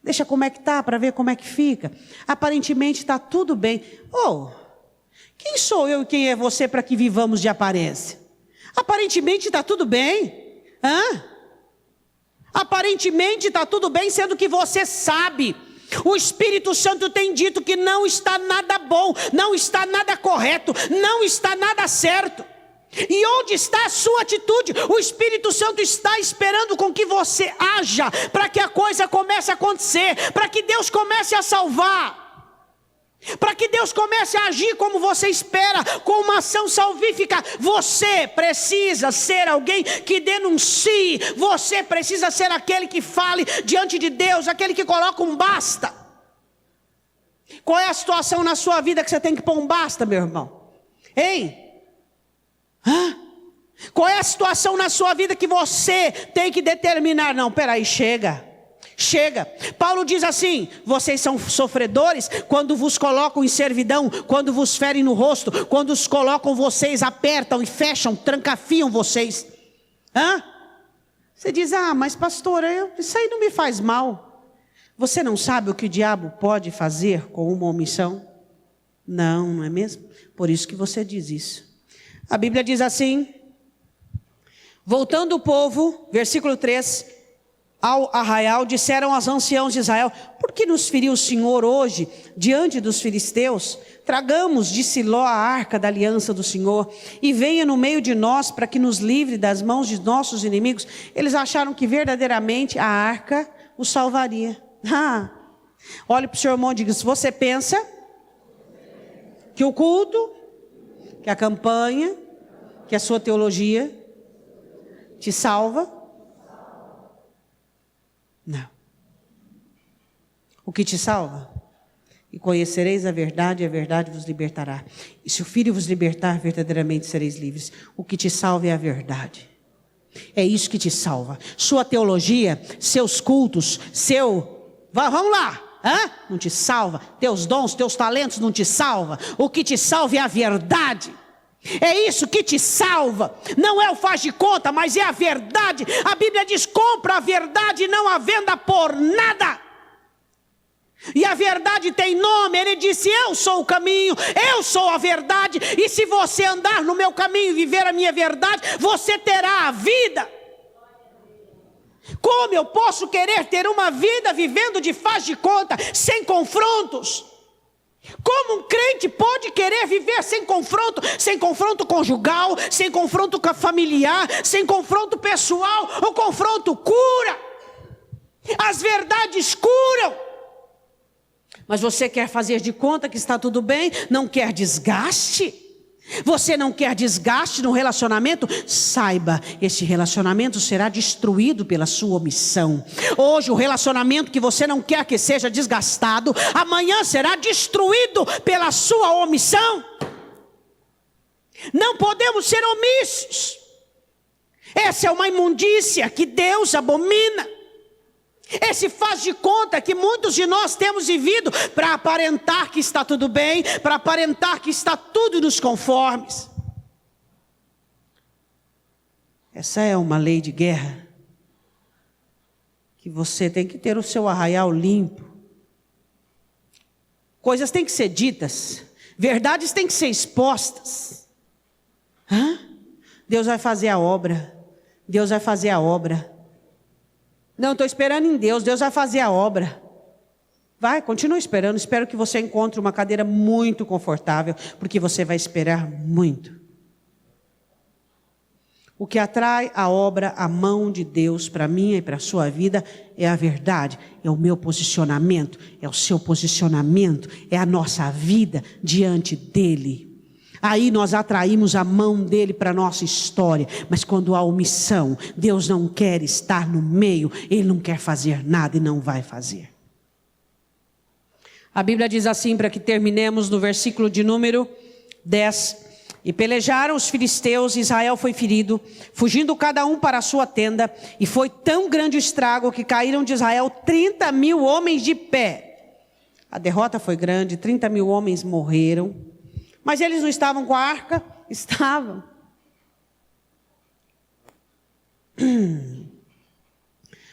Deixa como é que está, para ver como é que fica. Aparentemente está tudo bem. Quem sou eu e quem é você para que vivamos de aparência? Aparentemente está tudo bem. Aparentemente está tudo bem, sendo que você sabe. O Espírito Santo tem dito que não está nada bom, não está nada correto, não está nada certo. E onde está a sua atitude? O Espírito Santo está esperando com que você haja, para que a coisa comece a acontecer, para que Deus comece a salvar, para que Deus comece a agir como você espera, com uma ação salvífica. Você precisa ser alguém que denuncie, você precisa ser aquele que fale diante de Deus, aquele que coloca um basta. Qual é a situação na sua vida que você tem que pôr um basta, meu irmão? Qual é a situação na sua vida que você tem que determinar? Não, peraí, chega. Paulo diz assim: vocês são sofredores quando vos colocam em servidão, quando vos ferem no rosto, quando os colocam, vocês apertam e fecham, trancafiam vocês. Você diz: mas pastora, isso aí não me faz mal. Você não sabe o que o diabo pode fazer com uma omissão? Não é mesmo? Por isso que você diz isso. A Bíblia diz assim: voltando o povo, versículo 3, ao arraial, disseram aos anciãos de Israel: por que nos feriu o Senhor hoje diante dos filisteus? Tragamos de Siló a arca da aliança do Senhor e venha no meio de nós para que nos livre das mãos de nossos inimigos. Eles acharam que verdadeiramente a arca os salvaria. Olhe para o seu irmão e diga: se você pensa que o culto, que a campanha, que a sua teologia te salva, não. O que te salva? E conhecereis a verdade vos libertará. E se o Filho vos libertar, verdadeiramente sereis livres. O que te salva é a verdade. É isso que te salva. Sua teologia, seus cultos, vamos lá. Não te salva. Teus dons, teus talentos não te salva. O que te salva é a verdade. É isso que te salva. Não é o faz de conta, mas é a verdade. A Bíblia diz: compra a verdade e não a venda por nada. E a verdade tem nome. Ele disse: eu sou o caminho, eu sou a verdade. E se você andar no meu caminho e viver a minha verdade, você terá a vida. Como eu posso querer ter uma vida vivendo de faz de conta, sem confrontos? Como um crente pode querer viver sem confronto conjugal, sem confronto familiar, sem confronto pessoal? O confronto cura, as verdades curam. Mas você quer fazer de conta que está tudo bem, não quer desgaste? Você não quer desgaste no relacionamento? Saiba, esse relacionamento será destruído pela sua omissão. Hoje o relacionamento que você não quer que seja desgastado, amanhã será destruído pela sua omissão. Não podemos ser omissos. Essa é uma imundícia que Deus abomina. Esse faz de conta que muitos de nós temos vivido para aparentar que está tudo bem, para aparentar que está tudo nos conformes. Essa é uma lei de guerra, que você tem que ter o seu arraial limpo. Coisas têm que ser ditas, verdades têm que ser expostas. Deus vai fazer a obra. Deus vai fazer a obra. Não, estou esperando em Deus. Deus vai fazer a obra. Vai, continua esperando. Espero que você encontre uma cadeira muito confortável, porque você vai esperar muito. O que atrai a obra, a mão de Deus para mim e para a sua vida é a verdade, é o meu posicionamento, é o seu posicionamento, é a nossa vida diante dele. Aí nós atraímos a mão dele para a nossa história. Mas quando há omissão, Deus não quer estar no meio, ele não quer fazer nada e não vai fazer. A Bíblia diz assim, para que terminemos no versículo de número 10. E pelejaram os filisteus, Israel foi ferido, fugindo cada um para a sua tenda. E foi tão grande o estrago que caíram de Israel 30.000 homens de pé. A derrota foi grande, 30.000 homens morreram. Mas eles não estavam com a arca? Estavam.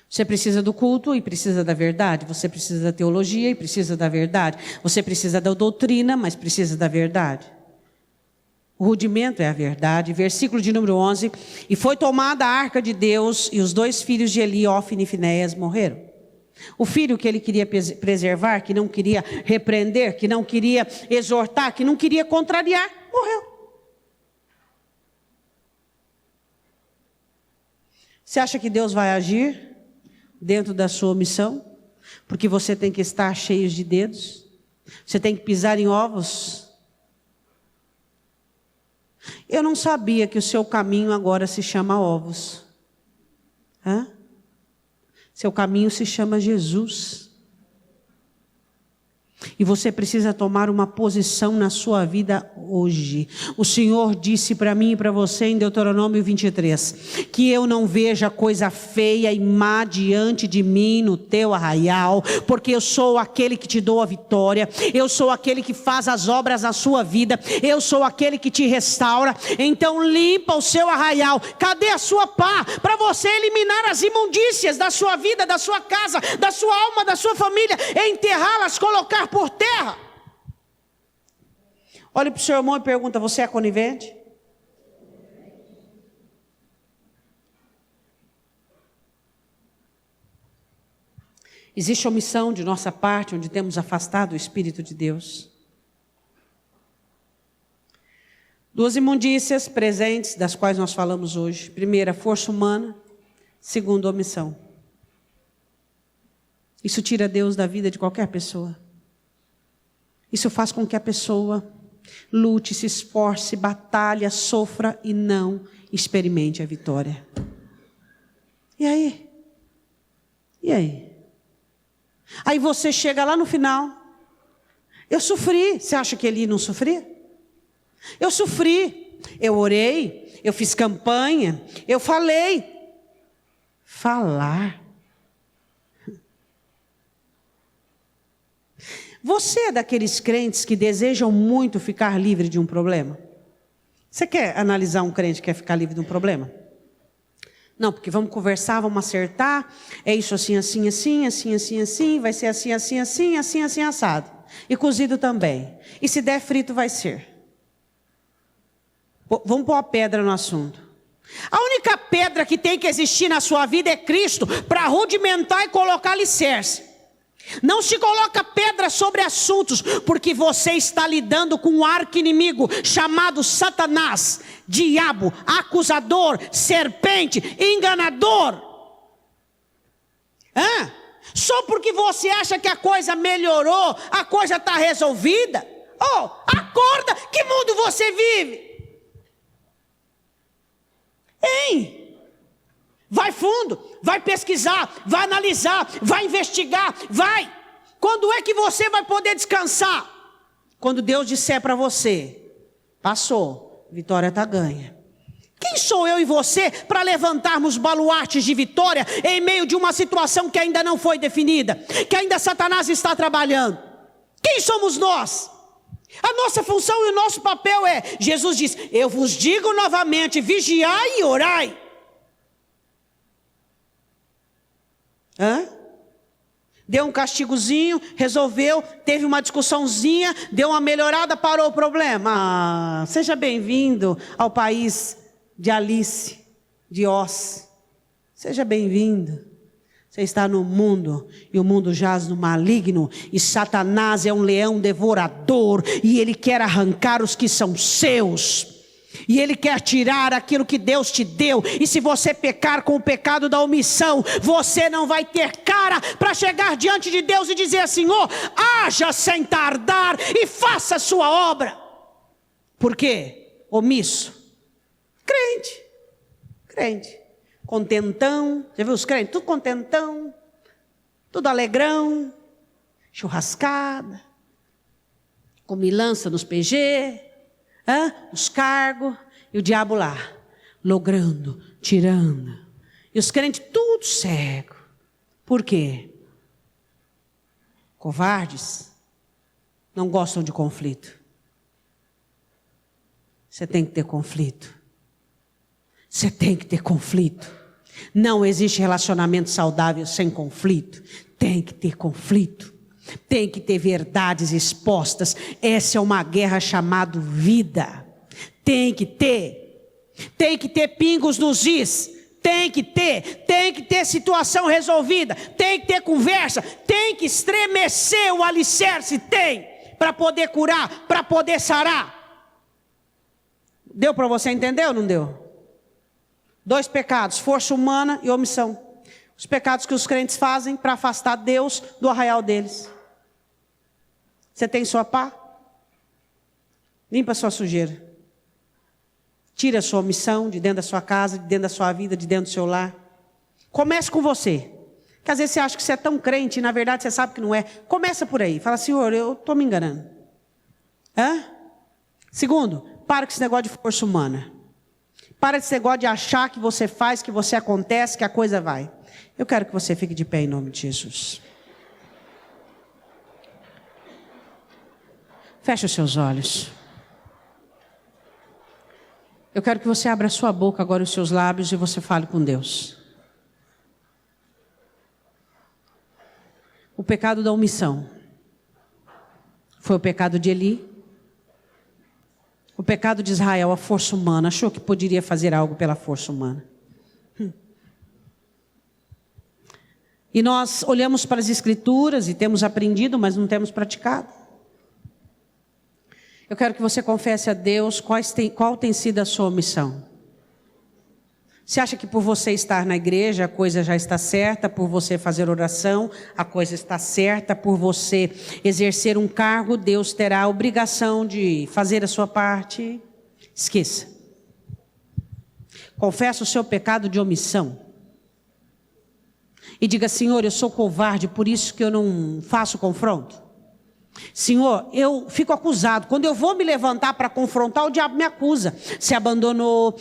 Você precisa do culto e precisa da verdade. Você precisa da teologia e precisa da verdade. Você precisa da doutrina, mas precisa da verdade. O rudimento é a verdade. Versículo de número 11. E foi tomada a arca de Deus e os 2 filhos de Eli, Ofni e Finéias, morreram. O filho que ele queria preservar, que não queria repreender, que não queria exortar, que não queria contrariar, morreu. Você acha que Deus vai agir dentro da sua omissão? Porque você tem que estar cheio de dedos? Você tem que pisar em ovos? Eu não sabia que o seu caminho agora se chama ovos. Hã? Seu caminho se chama Jesus. E você precisa tomar uma posição na sua vida hoje. O Senhor disse para mim e para você em Deuteronômio 23, que eu não veja coisa feia e má diante de mim no teu arraial, porque eu sou aquele que te dou a vitória, eu sou aquele que faz as obras na sua vida, eu sou aquele que te restaura. Então limpa o seu arraial. Cadê a sua pá? Para você eliminar as imundícias da sua vida, da sua casa, da sua alma, da sua família, enterrá-las, colocar por terra. Olha para o seu irmão e pergunta: você é conivente? Existe omissão de nossa parte, onde temos afastado o Espírito de Deus. 2 imundícias presentes, das quais nós falamos hoje. Primeira, força humana. Segunda, omissão. Isso tira Deus da vida de qualquer pessoa. Isso faz com que a pessoa lute, se esforce, batalhe, sofra e não experimente a vitória. E aí? E aí? Aí você chega lá no final. Eu sofri. Você acha que Eli não sofria? Eu sofri. Eu orei. Eu fiz campanha. Eu falei. Falar. Você é daqueles crentes que desejam muito ficar livre de um problema? Você quer analisar um crente que quer ficar livre de um problema? Não, porque vamos conversar, vamos acertar. É isso assim, assim, assim, assim, assim, assim. Vai ser assim, assim, assim, assim, assim, assado. E cozido também. E se der frito, vai ser. Vamos pôr a pedra no assunto. A única pedra que tem que existir na sua vida é Cristo, para rudimentar e colocar alicerce. Não se coloca pedra sobre assuntos, porque você está lidando com um arqui-inimigo chamado Satanás, diabo, acusador, serpente, enganador. Só porque você acha que a coisa melhorou, a coisa está resolvida? Oh, acorda, que mundo você vive? Hein? Vai fundo, vai pesquisar, vai analisar, vai investigar, vai. Quando é que você vai poder descansar? Quando Deus disser para você: passou, vitória está ganha. Quem sou eu e você para levantarmos baluartes de vitória em meio de uma situação que ainda não foi definida, que ainda Satanás está trabalhando? Quem somos nós? A nossa função e o nosso papel é: Jesus diz, eu vos digo novamente, vigiai e orai. Deu um castigozinho, resolveu, teve uma discussãozinha, deu uma melhorada, parou o problema. Seja bem-vindo ao país de Alice, de Oz. Seja bem-vindo. Você está no mundo, e o mundo jaz no maligno, e Satanás é um leão devorador, e ele quer arrancar os que são seus. E ele quer tirar aquilo que Deus te deu. E se você pecar com o pecado da omissão, você não vai ter cara para chegar diante de Deus e dizer: Senhor, haja sem tardar e faça a sua obra. Por quê? Omisso. Crente. Contentão. Já viu os crentes? Tudo contentão. Tudo alegrão. Churrascada. Comilança nos PG. Os cargos, e o diabo lá, logrando, tirando. E os crentes tudo cego. Por quê? Covardes, não gostam de conflito. Você tem que ter conflito. Você tem que ter conflito. Não existe relacionamento saudável sem conflito. Tem que ter conflito. Tem que ter verdades expostas. Essa é uma guerra chamada vida. Tem que ter pingos nos is. Tem que ter situação resolvida. Tem que ter conversa. Tem que estremecer o alicerce. Para poder curar, para poder sarar. Deu para você entender ou não deu? 2 pecados, força humana e omissão. Os pecados que os crentes fazem para afastar Deus do arraial deles. Você tem sua pá? Limpa a sua sujeira. Tira a sua omissão de dentro da sua casa, de dentro da sua vida, de dentro do seu lar. Comece com você. Porque às vezes você acha que você é tão crente e na verdade você sabe que não é. Começa por aí. Fala: Senhor, eu estou me enganando. Segundo, para com esse negócio de força humana. Para esse negócio de achar que você faz, que você acontece, que a coisa vai. Eu quero que você fique de pé em nome de Jesus. Feche os seus olhos. Eu quero que você abra a sua boca agora, os seus lábios, e você fale com Deus. O pecado da omissão foi o pecado de Eli. O pecado de Israel, a força humana. Achou que poderia fazer algo pela força humana. E nós olhamos para as Escrituras e temos aprendido, mas não temos praticado. Eu quero que você confesse a Deus qual tem sido a sua omissão. Você acha que por você estar na igreja a coisa já está certa? Por você fazer oração a coisa está certa? Por você exercer um cargo, Deus terá a obrigação de fazer a sua parte? Esqueça. Confessa o seu pecado de omissão. E diga: Senhor, eu sou covarde, por isso que eu não faço confronto. Senhor, eu fico acusado. Quando eu vou me levantar para confrontar, o diabo me acusa. Você abandonou,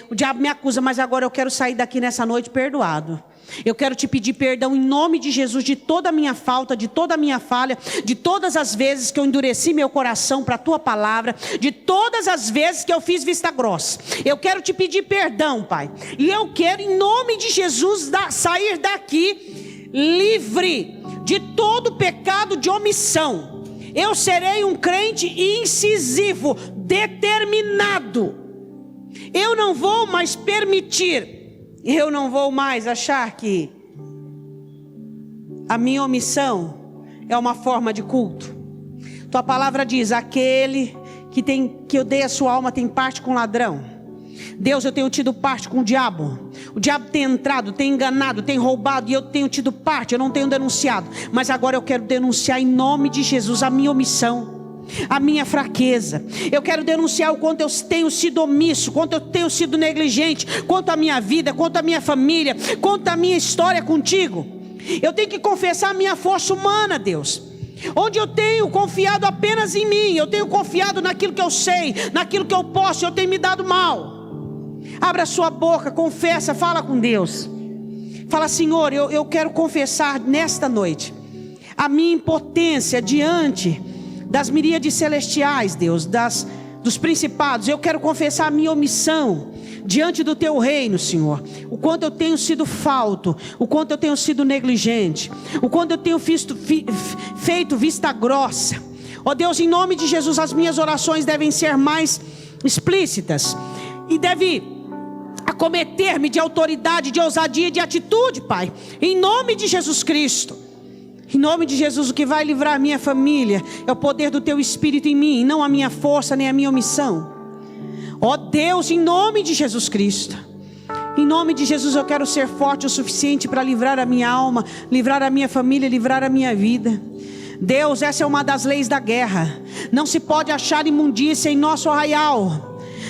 o diabo me acusa. Mas agora eu quero sair daqui nessa noite perdoado. Eu quero te pedir perdão em nome de Jesus de toda a minha falta, de toda a minha falha, de todas as vezes que eu endureci meu coração para a tua palavra, de todas as vezes que eu fiz vista grossa. Eu quero te pedir perdão, Pai. E eu quero em nome de Jesus sair daqui livre de todo pecado de omissão. Eu serei um crente incisivo, determinado. Eu não vou mais permitir, eu não vou mais achar que a minha omissão é uma forma de culto. Tua palavra diz: aquele que odeia a sua alma tem parte com o ladrão. Deus, eu tenho tido parte com o diabo. O diabo tem entrado, tem enganado, tem roubado, e eu tenho tido parte, eu não tenho denunciado. Mas agora eu quero denunciar em nome de Jesus a minha omissão, a minha fraqueza. Eu quero denunciar o quanto eu tenho sido omisso, quanto eu tenho sido negligente, quanto à minha vida, quanto à minha família, quanto à minha história contigo. Eu tenho que confessar a minha força humana, Deus. Onde eu tenho confiado apenas em mim, eu tenho confiado naquilo que eu sei, naquilo que eu posso, eu tenho me dado mal. Abra sua boca, confessa, fala com Deus. Fala: Senhor, eu quero confessar nesta noite a minha impotência diante das miríades celestiais, Deus, dos principados. Eu quero confessar a minha omissão diante do teu reino, Senhor. O quanto eu tenho sido falto, o quanto eu tenho sido negligente, o quanto eu tenho feito vista grossa. Ó Deus, em nome de Jesus, as minhas orações devem ser mais explícitas. e deve acometer-me de autoridade, de ousadia, de atitude, Pai, em nome de Jesus Cristo. Em nome de Jesus, o que vai livrar a minha família é o poder do Teu Espírito em mim, não a minha força, nem a minha omissão. Ó Deus, em nome de Jesus Cristo, em nome de Jesus, eu quero ser forte o suficiente para livrar a minha alma, livrar a minha família, livrar a minha vida. Deus, essa é uma das leis da guerra. Não se pode achar imundícia em nosso arraial.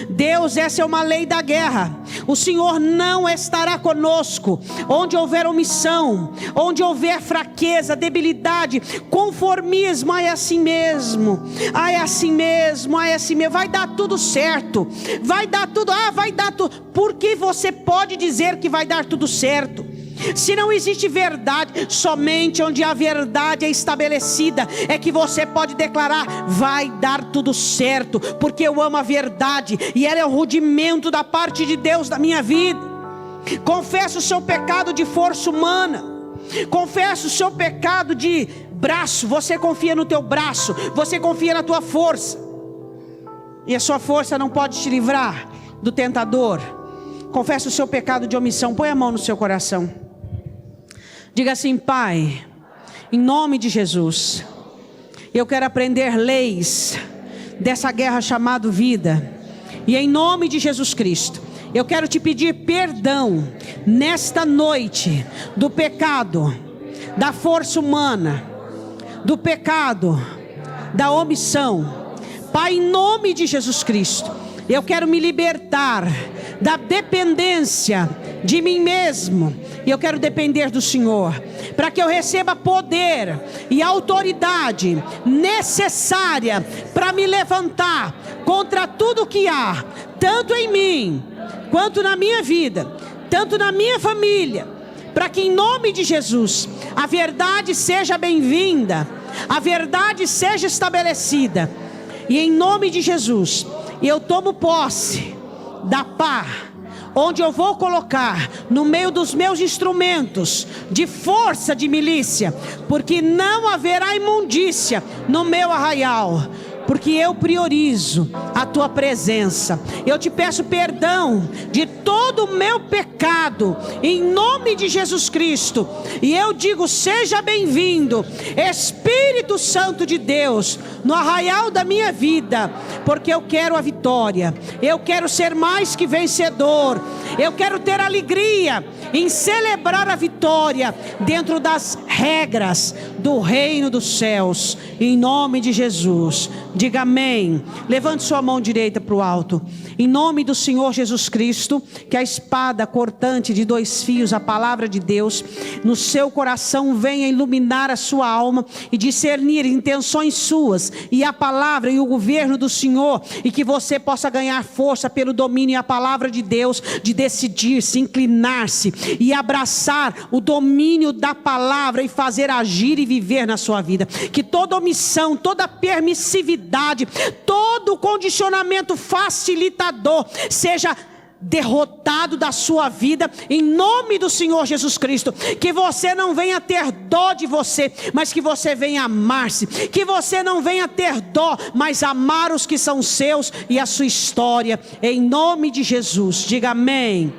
Deus, essa é uma lei da guerra. O Senhor não estará conosco onde houver omissão, onde houver fraqueza, debilidade, conformismo. É assim mesmo, é assim mesmo, é assim mesmo. Vai dar tudo certo, vai dar tudo, vai dar tudo. Por que você pode dizer que vai dar tudo certo? Se não existe verdade, somente onde a verdade é estabelecida é que você pode declarar: vai dar tudo certo, porque eu amo a verdade e ela é o rudimento da parte de Deus da minha vida. Confessa o seu pecado de força humana, confessa o seu pecado de braço. Você confia no teu braço, você confia na tua força, e a sua força não pode te livrar do tentador. Confessa o seu pecado de omissão. Põe a mão no seu coração. Diga assim: Pai, em nome de Jesus, eu quero aprender leis dessa guerra chamada vida. E em nome de Jesus Cristo, eu quero te pedir perdão nesta noite do pecado, da força humana, do pecado, da omissão. Pai, em nome de Jesus Cristo, eu quero me libertar da dependência de mim mesmo, e eu quero depender do Senhor, para que eu receba poder e autoridade necessária para me levantar contra tudo que há, tanto em mim, quanto na minha vida, tanto na minha família, para que em nome de Jesus, a verdade seja bem-vinda, a verdade seja estabelecida, e em nome de Jesus, eu tomo posse da pá, onde eu vou colocar no meio dos meus instrumentos de força de milícia, porque não haverá imundícia no meu arraial, porque eu priorizo a tua presença. Eu te peço perdão de todo o meu pecado, em nome de Jesus Cristo, e eu digo: seja bem-vindo, Espírito Santo de Deus, no arraial da minha vida, porque eu quero a vitória, eu quero ser mais que vencedor, eu quero ter alegria em celebrar a vitória dentro das regras do reino dos céus, em nome de Jesus. Diga amém. Levante sua mão direita para o alto. Em nome do Senhor Jesus Cristo, que a espada cortante de 2 fios, a palavra de Deus, no seu coração venha iluminar a sua alma e discernir intenções suas e a palavra e o governo do Senhor, e que você possa ganhar força pelo domínio e a palavra de Deus, de decidir-se, inclinar-se e abraçar o domínio da palavra e fazer agir e viver na sua vida. Que toda omissão, toda permissividade, todo condicionamento facilitador seja derrotado da sua vida, em nome do Senhor Jesus Cristo. Que você não venha ter dó de você, mas que você venha amar-se. Que você não venha ter dó, mas amar os que são seus e a sua história, em nome de Jesus. Diga amém.